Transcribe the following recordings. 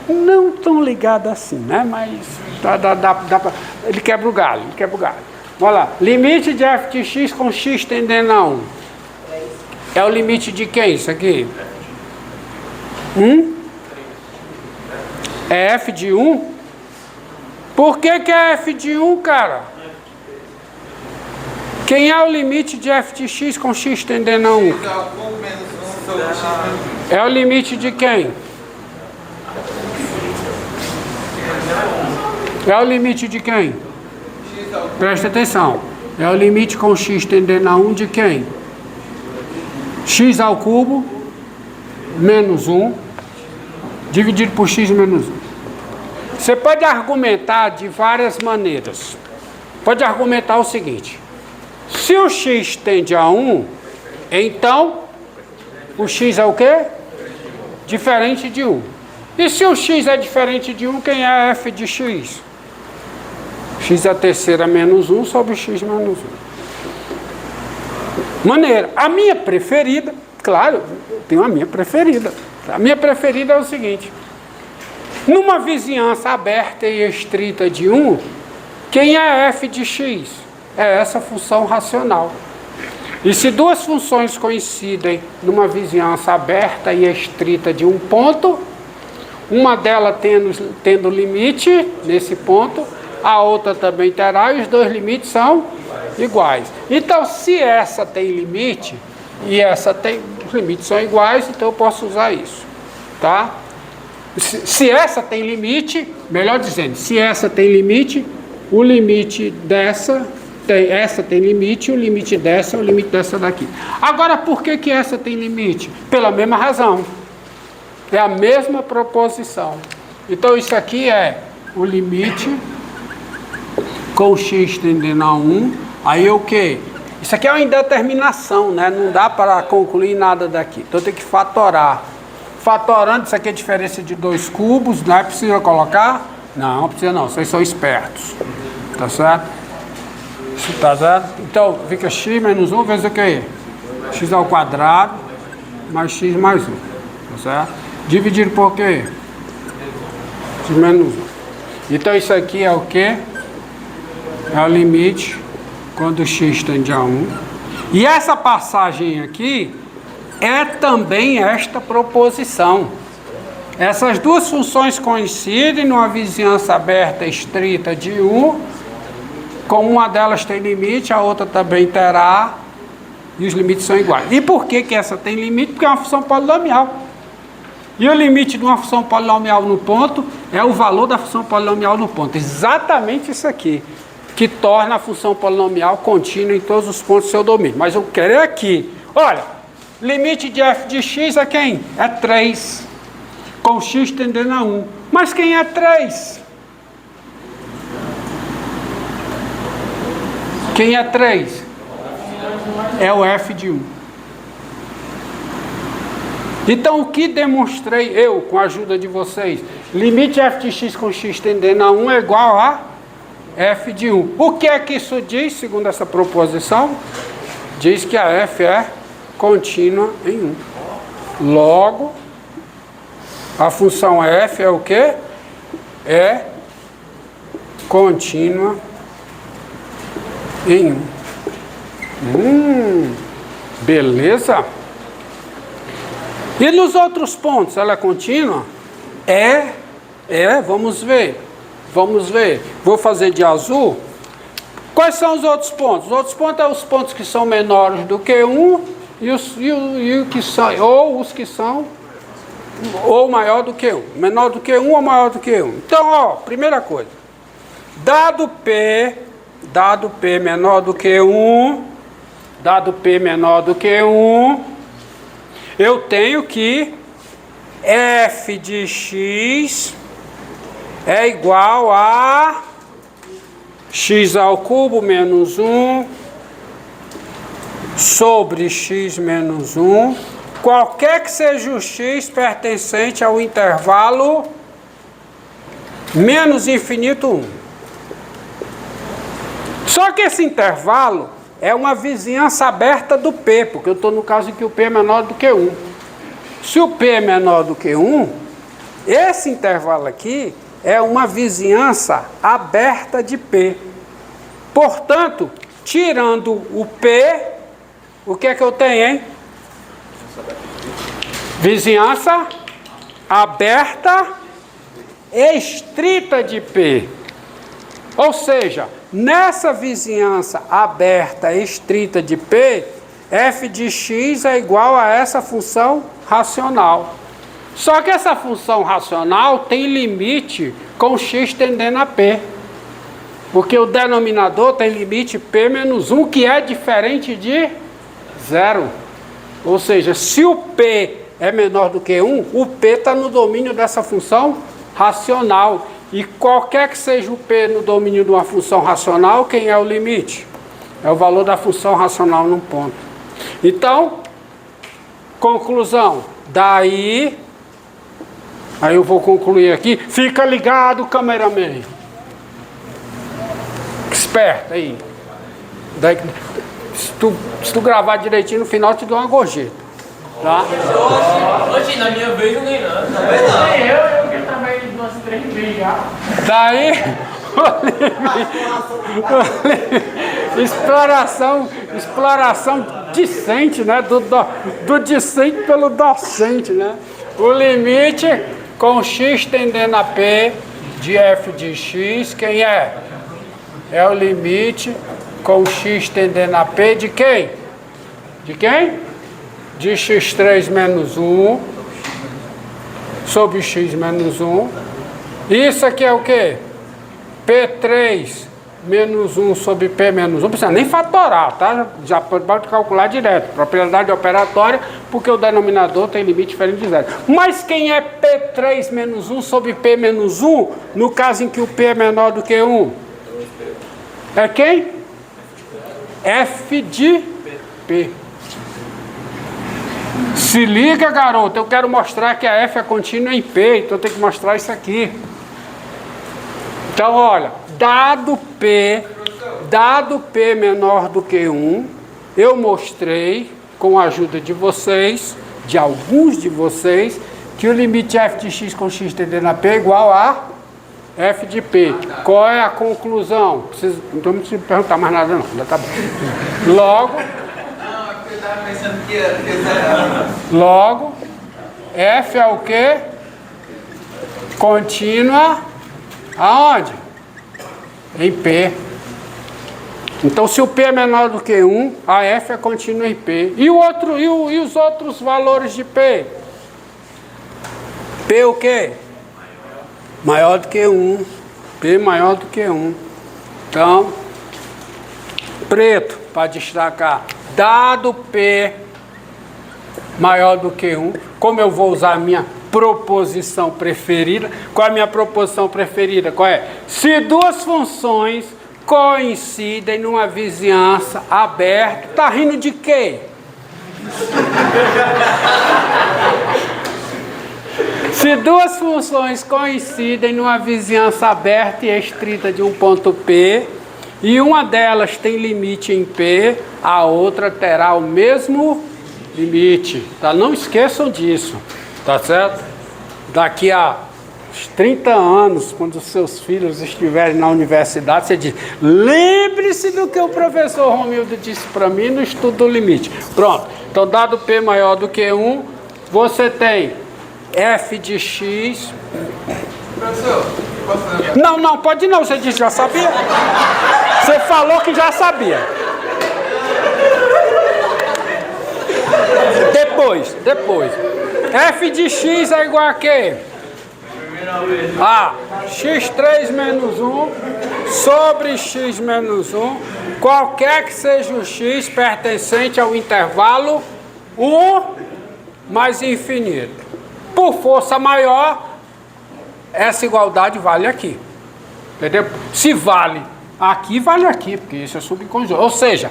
não tão ligado assim, né? Mas ele quebra o galho, Vamos lá. Limite de f de x com x tendendo a 1. É o limite de quem isso aqui? É f de 1? Por que é f de 1, cara? Quem é o limite de f de x com x tendendo a 1? É o limite de quem? É o limite de quem? Presta atenção. É o limite com x tendendo a 1 de quem? X ao cubo menos 1 dividido por x menos 1. Você pode argumentar de várias maneiras. Pode argumentar o seguinte: se o x tende a 1, então o x é o quê? Diferente de 1. E se o x é diferente de 1, quem é f de x? X é a terceira menos 1 sobre x menos 1. Maneira. A minha preferida, claro, eu tenho a minha preferida. A minha preferida é o seguinte: numa vizinhança aberta e estrita de 1, quem é f de x? É essa função racional. E se duas funções coincidem numa vizinhança aberta e estrita de um ponto, uma delas tendo limite nesse ponto, a outra também terá, e os dois limites são iguais. Então, se essa tem limite e essa tem, os limites são iguais, então eu posso usar isso, tá? Se essa tem limite, melhor dizendo, se essa tem limite, o limite dessa essa tem limite, o limite dessa é o limite dessa daqui. Agora, por que essa tem limite? Pela mesma razão. É a mesma proposição. Então, isso aqui é o limite com x tendendo a 1. Aí o quê? Isso aqui é uma indeterminação, né? Não dá para concluir nada daqui. Então, tem que fatorar. Fatorando, isso aqui é a diferença de 2 cubos. Não é preciso colocar? Não precisa não. Vocês são espertos. Tá certo? Tá certo? Então, fica x menos 1 vezes o quê? X ao quadrado mais x mais 1. Tá certo? Dividido por quê? X menos 1. Então, isso aqui é o quê? É o limite quando x tende a 1. E essa passagem aqui é também esta proposição. Essas duas funções coincidem numa vizinhança aberta estrita de 1. Como uma delas tem limite, a outra também terá, e os limites são iguais. E por que essa tem limite? Porque é uma função polinomial. E o limite de uma função polinomial no ponto é o valor da função polinomial no ponto. Exatamente isso aqui, que torna a função polinomial contínua em todos os pontos do seu domínio. Mas eu quero é aqui. Olha, limite de f de x é quem? É 3, com x tendendo a 1. Mas quem é 3? Quem é 3? É o f de 1. Então, o que demonstrei eu, com a ajuda de vocês? Limite f de x com x tendendo a 1 é igual a f de 1. O que é que isso diz, segundo essa proposição? Diz que a f é contínua em 1. Logo, a função f é o quê? É contínua em 1. Beleza? E nos outros pontos, ela é contínua? Vamos ver. Vou fazer de azul. Quais são os outros pontos? Os outros pontos são os pontos que são menores do que 1 e os que são ou maior do que 1. Menor do que 1 ou maior do que 1. Então, ó, primeira coisa. Dado P menor do que 1, eu tenho que f de x é igual a x ao cubo menos 1 sobre x menos 1, qualquer que seja o x pertencente ao intervalo menos infinito 1. Só que esse intervalo é uma vizinhança aberta do P, porque eu estou no caso em que o P é menor do que 1. Se o P é menor do que 1, esse intervalo aqui é uma vizinhança aberta de P. Portanto, tirando o P, o que é que eu tenho, hein? Vizinhança aberta estrita de P. Ou seja, nessa vizinhança aberta estrita de P, f de x é igual a essa função racional. Só que essa função racional tem limite com x tendendo a P. Porque o denominador tem limite P menos 1, que é diferente de 0. Ou seja, se o P é menor do que 1, o P está no domínio dessa função racional. E qualquer que seja o P no domínio de uma função racional, quem é o limite? É o valor da função racional num ponto. Então, conclusão. Daí, aí eu vou concluir aqui. Fica ligado, cameraman. Esperto aí. Daí, se tu gravar direitinho, no final eu te dou uma gorjeta. Tá? Hoje, na minha vez, não ganhei nada. Eu que também 2, 3 vezes já. Daí, exploração discente, né? Do discente pelo docente, né? O limite com x tendendo a P de f de x, quem é? É o limite com x tendendo a P de quem? De quem? De x3 menos 1 sobre x menos 1. Isso aqui é o quê? P3 menos 1 sobre P menos 1. Não precisa nem fatorar, tá? Já pode calcular direto. Propriedade operatória, porque o denominador tem limite diferente de 0. Mas quem é P3 menos 1 sobre P menos 1, no caso em que o P é menor do que 1? É quem? F de P. Se liga, garoto, eu quero mostrar que a F é contínua em P, então eu tenho que mostrar isso aqui. Então, olha, dado P menor do que 1, eu mostrei, com a ajuda de vocês, de alguns de vocês, que o limite f de x com x tendendo a P é igual a f de P. Qual é a conclusão? Não precisa perguntar mais nada não, já tá bom. Logo, F é o quê? Contínua aonde? Em P. Então, se o P é menor do que 1, a F é contínua em P. E os outros valores de P? P o quê? Maior do que 1. P maior do que 1. Então, preto, para destacar. Dado P maior do que 1, como eu vou usar a minha proposição preferida? Qual é a minha proposição preferida? Qual é? Se duas funções coincidem numa vizinhança aberta, tá rindo de quê? Se duas funções coincidem numa vizinhança aberta e estrita de um ponto P, e uma delas tem limite em P, a outra terá o mesmo limite. Tá? Não esqueçam disso, tá certo? Daqui a 30 anos, quando os seus filhos estiverem na universidade, você diz, lembre-se do que o professor Romildo disse para mim no estudo do limite. Pronto, então dado P maior do que 1, você tem f de x... Professor, posso fazer? Não, pode não, você disse que já sabia. Você falou que já sabia. Depois. F de x é igual a quê? A x3 menos 1 sobre x menos 1, qualquer que seja o x pertencente ao intervalo 1 mais infinito. Por força maior, essa igualdade vale aqui. Entendeu? Se vale aqui, vale aqui, porque isso é subconjunto. Ou seja,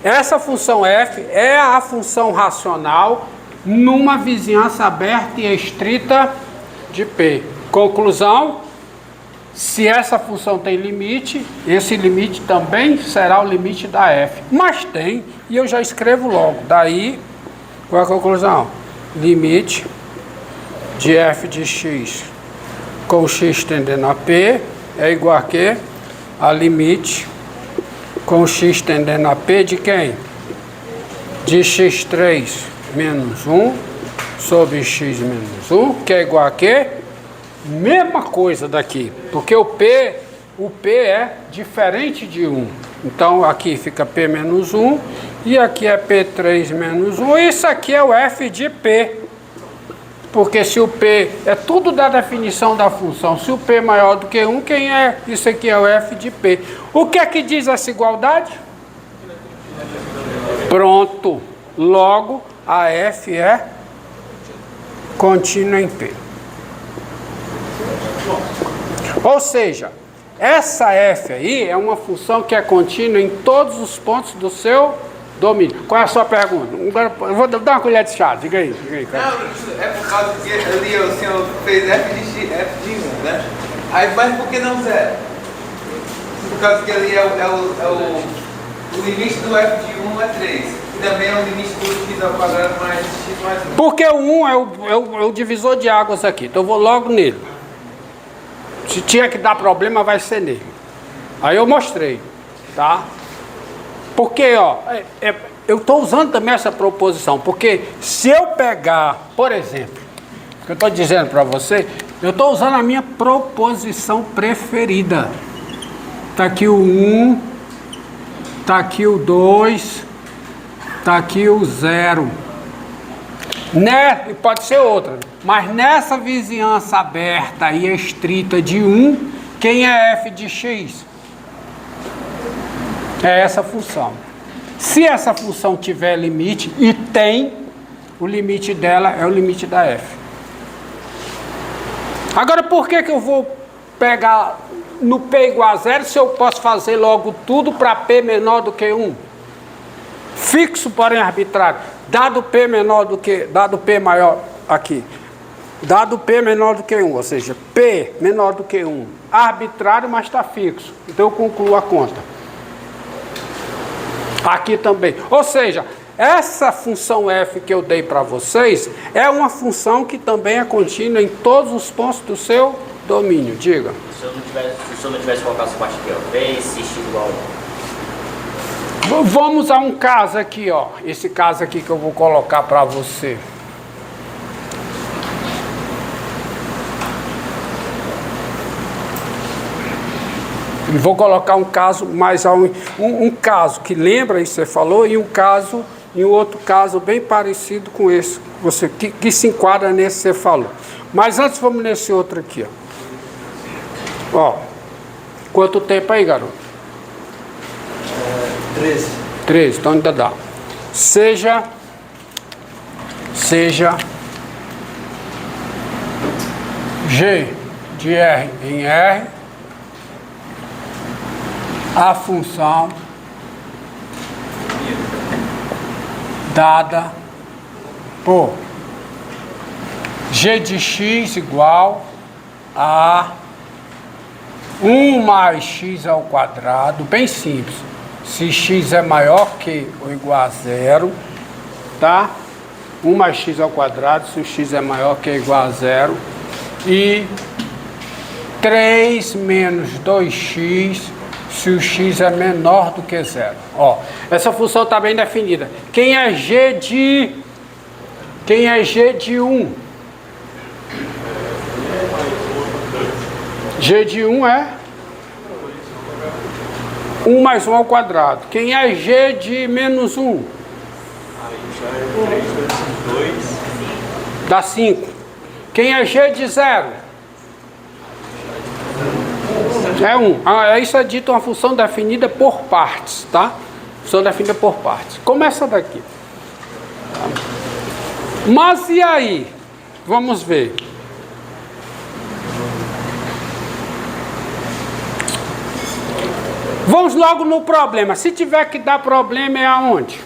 essa função f é a função racional numa vizinhança aberta e estrita de P. Conclusão, se essa função tem limite, esse limite também será o limite da f. Mas tem, e eu já escrevo logo. Daí, qual é a conclusão? Limite de f de x com x tendendo a P é igual a quê? A limite com x tendendo a P de quem? De x3 menos 1 sobre x menos 1, que é igual a quê? Mesma coisa daqui, porque o P é diferente de 1. Então aqui fica P menos 1 e aqui é P3 menos 1. Isso aqui é o f de P. Porque se o P é tudo da definição da função, se o P é maior do que 1, quem é? Isso aqui é o f de P. O que é que diz essa igualdade? Pronto. Logo, a f é contínua em P. Ou seja, essa f aí é uma função que é contínua em todos os pontos do seu domínio. Qual é a sua pergunta? Eu vou dar uma colher de chá, diga aí. Cara. Não, é por causa que ali o senhor fez f de 1, né? Aí, mas por que não 0? Por causa que ali o limite do f de 1 é 3. E também é o limite do x ao quadrado mais x mais 1. Porque o 1 é o divisor de águas aqui, então eu vou logo nele. Se tinha que dar problema, vai ser nele. Aí eu mostrei, tá? Porque, ó, eu estou usando também essa proposição, porque se eu pegar, por exemplo, o que eu estou dizendo para você, eu estou usando a minha proposição preferida. Está aqui o 1, está aqui o 2, está aqui o 0. Né? E pode ser outra, mas nessa vizinhança aberta e estrita de 1, quem é f de x? É essa função. Se essa função tiver limite, e tem, o limite dela é o limite da f. Agora, por que eu vou pegar no P igual a 0 se eu posso fazer logo tudo para P menor do que 1? Fixo, porém arbitrário. Dado P menor do que, dado P maior aqui, dado P menor do que 1, ou seja, P menor do que 1, arbitrário, mas está fixo. Então eu concluo a conta. Aqui também. Ou seja, essa função f que eu dei para vocês é uma função que também é contínua em todos os pontos do seu domínio. Diga. Se o senhor não tivesse colocado essa parte aqui, ó, P se x igual a 1. Vamos a um caso aqui, ó. Esse caso aqui que eu vou colocar para você. E vou colocar um caso mais um caso que lembra isso que você falou e um caso e um outro caso bem parecido com esse que se enquadra nesse que você falou. Mas antes vamos nesse outro aqui, ó. Ó, quanto tempo aí, garoto? 13, então ainda dá. Seja G de R em R a função dada por G de x igual a 1 mais x ao quadrado, bem simples. Se x é maior que ou igual a 0, tá? 1 mais x ao quadrado, se o x é maior que ou igual a 0. E 3 menos 2x, se o x é menor do que 0. Ó, essa função está bem definida. Quem é g de 1? G de 1 é 1 mais 1 ao quadrado. Quem é g de menos 1? Dá 5. Quem é g de 0? É 1. Isso é dito uma função definida por partes, tá? Função definida por partes. Começa daqui. Mas e aí? Vamos ver. Vamos logo no problema. Se tiver que dar problema, é aonde?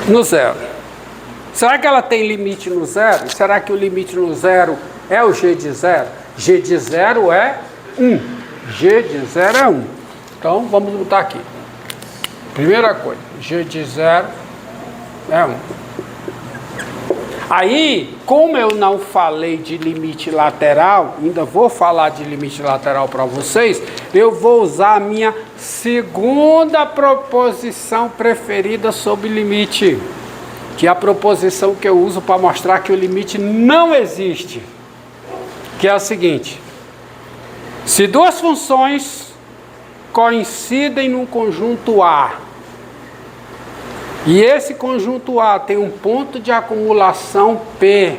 No 0. Será que ela tem limite no 0? Será que o limite no 0 é o g de 0? G de 0 é 1. G de 0 é 1. Então, vamos botar aqui. Primeira coisa, g de 0 é 1. Aí, como eu não falei de limite lateral, ainda vou falar de limite lateral para vocês, eu vou usar a minha segunda proposição preferida sobre limite, que é a proposição que eu uso para mostrar que o limite não existe, que é a seguinte: se duas funções coincidem num conjunto A, e esse conjunto A tem um ponto de acumulação P,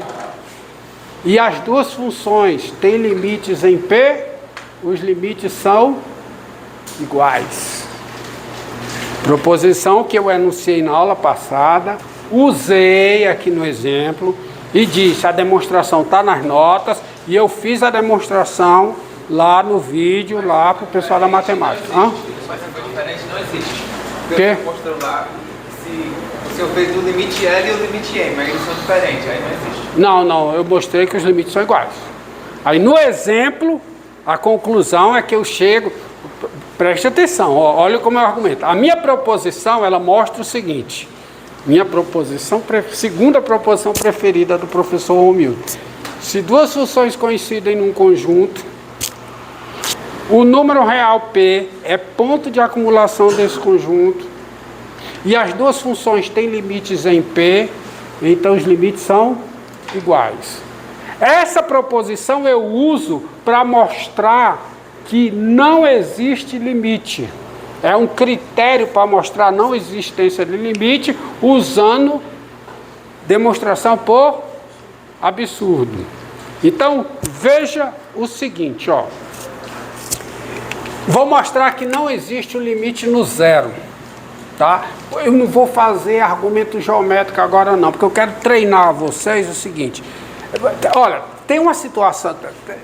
e as duas funções têm limites em P, os limites são iguais. Proposição que eu enunciei na aula passada, usei aqui no exemplo e disse: a demonstração está nas notas, e eu fiz a demonstração lá no vídeo, lá para o pessoal da matemática. Mas foi diferente, não existe. O quê? Mostrou lá se o senhor fez o limite L e o limite M, mas eles são diferentes, aí não existe. Não, eu mostrei que os limites são iguais. Aí no exemplo, a conclusão é que eu chego, preste atenção, olha como eu argumento. A minha proposição, ela mostra o seguinte, segunda proposição preferida do professor Romildo. Se duas funções coincidem num conjunto, o número real P é ponto de acumulação desse conjunto, e as duas funções têm limites em P, então os limites são iguais. Essa proposição eu uso para mostrar que não existe limite. É um critério para mostrar a não existência de limite, usando demonstração por absurdo. Então, veja o seguinte, ó. Vou mostrar que não existe o limite no zero, tá? Eu não vou fazer argumento geométrico agora não, porque eu quero treinar vocês o seguinte. Olha, tem uma situação,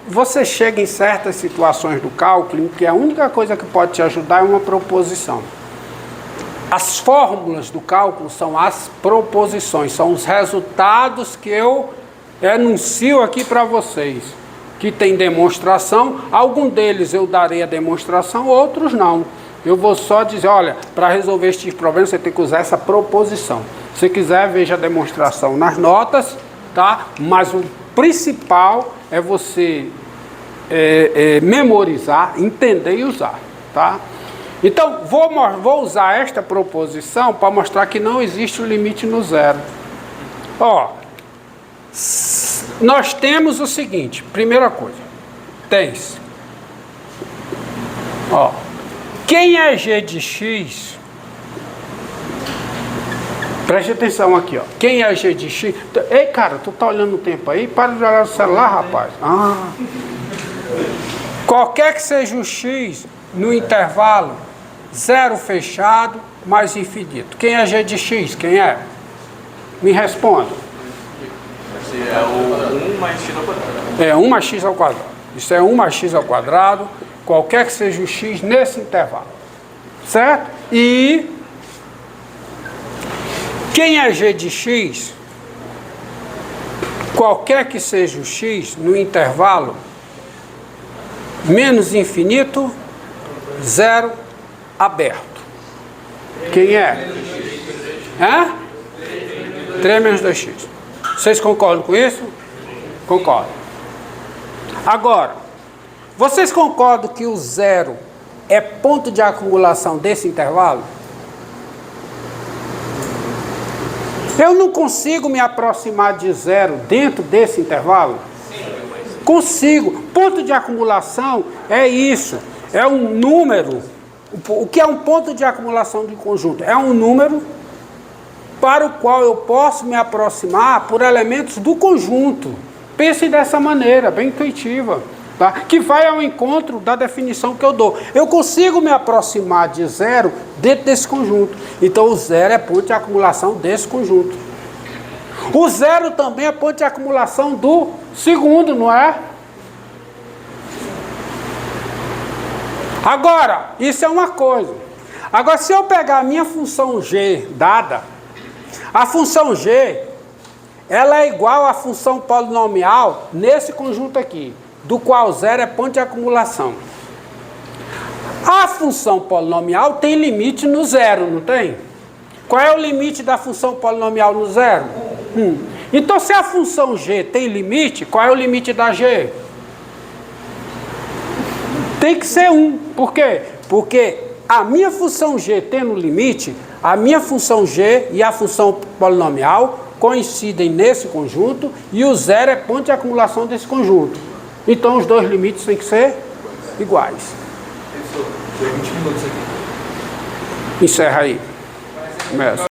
você chega em certas situações do cálculo, que a única coisa que pode te ajudar é uma proposição. As fórmulas do cálculo são as proposições, são os resultados que eu enuncio aqui para vocês, que tem demonstração. Algum deles eu darei a demonstração, outros não. Eu vou só dizer, olha, para resolver este problema você tem que usar essa proposição. Se quiser, veja a demonstração nas notas, tá? Mas o principal é você memorizar, entender e usar, tá? Então, vou usar esta proposição para mostrar que não existe o limite no zero. Ó, nós temos o seguinte, primeira coisa, ó, quem é g de x, preste atenção aqui, ó, quem é g de x, ei cara, tu tá olhando o tempo aí, para de olhar no celular, rapaz. Qualquer que seja o x no intervalo, zero fechado mais infinito, quem é g de x, quem é? Me responda. É o 1 mais x ao quadrado. É 1 mais x ao quadrado. Isso é 1 mais x ao quadrado, qualquer que seja o x nesse intervalo. Certo? E quem é g de x, qualquer que seja o x no intervalo menos infinito, zero aberto. Quem é? 3 menos 2x. Vocês concordam com isso? Concordam. Agora, vocês concordam que o zero é ponto de acumulação desse intervalo? Eu não consigo me aproximar de zero dentro desse intervalo? Consigo. Ponto de acumulação é isso. É um número. O que é um ponto de acumulação de conjunto? É um número para o qual eu posso me aproximar por elementos do conjunto. Pense dessa maneira, bem intuitiva, tá? Que vai ao encontro da definição que eu dou. Eu consigo me aproximar de zero dentro desse conjunto. Então o zero é ponto de acumulação desse conjunto. O zero também é ponto de acumulação do segundo, não é? Agora, isso é uma coisa. Agora, se eu pegar a minha função g dada, a função g, ela é igual à função polinomial nesse conjunto aqui, do qual zero é ponto de acumulação. A função polinomial tem limite no zero, não tem? Qual é o limite da função polinomial no zero? Então, se a função g tem limite, qual é o limite da g? Tem que ser 1. Por quê? Porque a minha função g tendo limite, a minha função g e a função polinomial coincidem nesse conjunto e o zero é ponto de acumulação desse conjunto. Então, os dois limites têm que ser iguais. Professor, foi 20 minutos aqui. Encerra aí. Começa.